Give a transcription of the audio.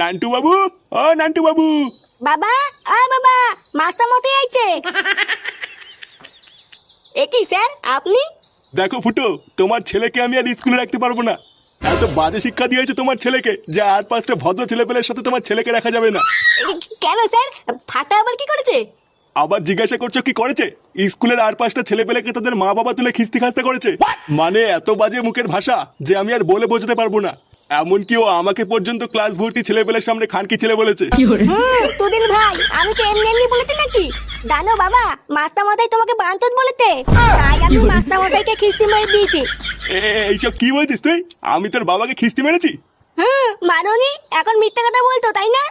নান্টু বাবু, ও নান্টু বাবু। বাবা, বাবা, মাস্টার মশাই আইছে। এ কি স্যার, আপনি? দেখো ফুটো, তোমার ছেলেকে আমি আর স্কুলে রাখতে পারবো না। এত বাজে শিক্ষা দিয়েছে তোমার ছেলেকে যে আর পাঁচটা ভদ্র ছেলেপেলের সাথে তোমার ছেলেকে রাখা যাবে না। কেন স্যার, ফাটা আবার কি করেছে? আবার জিজ্ঞাসা করছো কি করেছে? স্কুলের আর পাঁচটা ছেলেপেলেকে তাদের মা বাবা তুলে খিস্তি খাস্তা করেছে। মানে এত বাজে মুখের ভাষা যে আমি আর বলে বোঝাতে পারবো না। এমনকি ও আমাকে পর্যন্ত ক্লাস ভর্তি ছেলেপেলের সামনে খানকি ছেলে বলেছে। তুদিন ভাই, আমি তো এমনি এমনি বলেছি নাকি? জানো বাবা, মাস্টার মশাই তোমাকে বাঞ্চত বলেছে, তাই আমি মাস্টার মশাইকে খিস্তি মেরে দিয়েছি। এইসব কি বলছিস তুই? আমি তোর বাবাকে খিস্তি মেরেছি? মাননি? এখন মিথ্যা কথা বলতো তাই না?